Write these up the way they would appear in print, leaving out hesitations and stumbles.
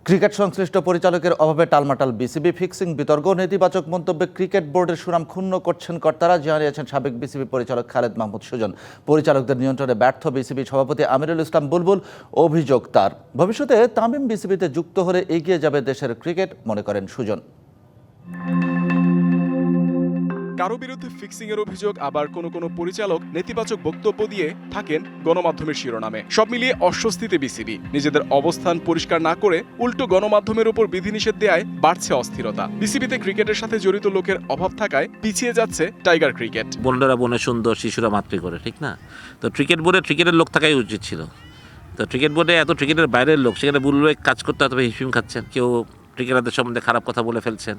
Cricket সংশ্লিষ্ট পরিচালকের অভাবে টালমাটাল বিসিবি, ফিক্সিং বিতর্ক, নেতিবাচক মন্তব্যে ক্রিকেট বোর্ডের সুনাম ক্ষুণ্ণ করছেন কর্তারা, জানিয়েছেন সাবেক বিসিবি পরিচালক খালেদ মাহমুদ সুজন। পরিচালকদের নিয়ন্ত্রণে ব্যর্থ বিসিবি সভাপতি আমিরুল ইসলাম বুলবুল। অভিযোগ তার, ভবিষ্যতে তামিম বিসিবিতে যুক্ত হলে এগিয়ে যাবে দেশের ক্রিকেট, মনে করেন সুজন। কারো বিরুদ্ধে ফিক্সিং এর অভিযোগ, আবার কোনো পরিচালক নেতিবাচক বক্তব্য দিয়ে থাকেন গণমাধ্যমের শিরোনামে। সব মিলিয়ে অস্বস্তিতে বিসিবি। নিজেদের অবস্থান পরিষ্কার না করে উল্টো গণমাধ্যমের উপর বিধিনিষেধ দেয়ায় বাড়ছে অস্থিরতা। বিসিবিতে ক্রিকেটের সাথে জড়িত লোকের অভাব থাকায় পিছিয়ে যাচ্ছে টাইগার ক্রিকেট। বোনেরা বনে সুন্দর, শিশুরা মাতৃ করে, ঠিক না? তো ক্রিকেট বোর্ডে ক্রিকেটের লোক থাকাই উচিত ছিল। তো ক্রিকেট বোর্ডে এত ক্রিকেটের বাইরের লোক, সেখানে বুলবুল কাজ করতে হয়তো হিমশিম খাচ্ছেন। কেউ ক্রিকেটারদের সম্বন্ধে খারাপ কথা বলে ফেলছেন,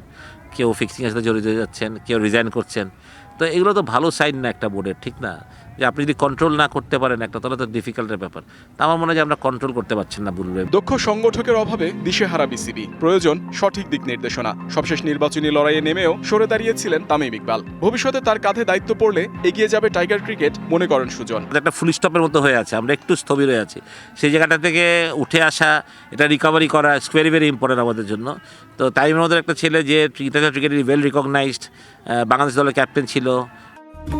কেউ ফিক্সিংয়ের সাথে জড়িত হয়ে যাচ্ছেন, কেউ রিজাইন করছেন। তো এগুলো তো ভালো সাইন না একটা বোর্ডের, ঠিক না? যে আপনি যদি কন্ট্রোল না করতে পারেন একটা, তাহলে তো ডিফিকাল্টের ব্যাপার। তা আমার মনে হয় যে আমরা কন্ট্রোল করতে পারছেন না বুলবুল। দক্ষ সংগঠকের অভাবে দিশেহারা বিসিবি, প্রয়োজন সঠিক দিক নির্দেশনা। সবশেষ নির্বাচনী লড়াইয়ে নেমেও সরে দাঁড়িয়েছিলেন তামিম ইকবাল। ভবিষ্যতে তার কাঁধে দায়িত্ব পড়লে এগিয়ে যাবে টাইগার ক্রিকেট, মনে করেন সুজন। একটা ফুল স্টপের মতো হয়ে আছে, আমরা একটু স্থবির হয়ে আছি। সেই জায়গাটা থেকে উঠে আসা, এটা রিকভারি করা ভেরি ভেরি ইম্পর্টেন্ট আমাদের জন্য। তো তামিমের মধ্যে একটা ছেলে যে ইন্টারন্যাশনাল ক্রিকেটে ওয়েল রিকগনাইজড, বাংলাদেশ দলের ক্যাপ্টেন ছিল।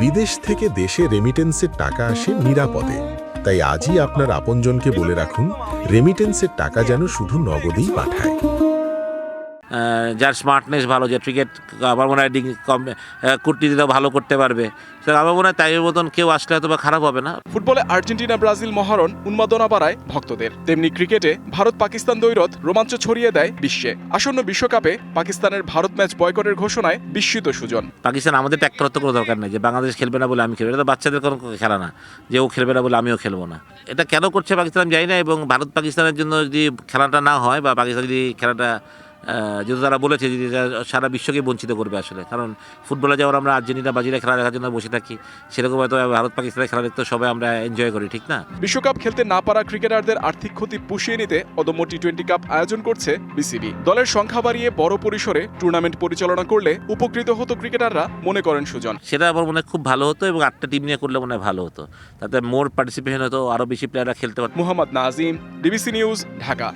বিদেশ থেকে দেশে রেমিটেন্সের টাকা আসে নিরাপদে। তাই আজই আপনার আপনজনকে বলে রাখুন, রেমিটেন্সের টাকা যেন শুধু নগদেই পাঠায়। যার স্মার্টনেস ভালো, যে ক্রিকেট আমার মনে হয় কূটনীতিটা ভালো করতে পারবে, আমার মনে হয় তাইয়ের মতন কেউ আসলে হয়তো বা খারাপ হবে না। ফুটবলে আর্জেন্টিনা ব্রাজিল মহারণ উন্মাদনা বাড়ায় ভক্তদের, তেমনি ক্রিকেটে ভারত পাকিস্তান দ্বৈরথ রোমাঞ্চ ছড়িয়ে দেয় বিশ্বে। আসন্ন বিশ্বকাপে পাকিস্তানের ভারত ম্যাচ বয়কটের ঘোষণায় বিস্মিত সুজন। পাকিস্তান আমাদের ট্যাগ করার তো কোনো দরকার নেই যে বাংলাদেশ খেলবে না বলে আমি খেলবো। এটা তো বাচ্চাদের কোনো খেলা না যে ও খেলবে না বলে আমিও খেলবো না। এটা কেন করছে পাকিস্তান আমি জানি না। এবং ভারত পাকিস্তানের জন্য যদি খেলাটা না হয়, বা পাকিস্তান যদি খেলাটা যেহেতু তারা বলেছে যে সারা বিশ্বকে বঞ্চিত করবে আসলে। কারণ ফুটবলে যেমন আমরা আর্জেন্টিনা ব্রাজিলের খেলা দেখার জন্য বসে থাকি, সেরকম হয়তো ভারত পাকিস্তানের খেলা দেখতে সবাই আমরা এনজয় করি, ঠিক না? বিশ্বকাপ খেলতে না পারা ক্রিকেটারদের আর্থিক ক্ষতি পুষিয়ে নিতে অদম্য টি-20 কাপ আয়োজন করছে বিসিবি। দলের সংখ্যা বাড়িয়ে বড় পরিসরে টুর্নামেন্ট পরিচালনা করলে উপকৃত হতো ক্রিকেটাররা, মনে করেন সুজন। সেটা আমার মনে হয় খুব ভালো হতো, এবং 8টা টিম নিয়ে করলে মনে হয় ভালো হতো। তাতে মোর পার্টিসিপেশন হতো, আরও বেশি প্লেয়াররা খেলতে পারত। Mohammad Nazim, DBC news, Dhaka.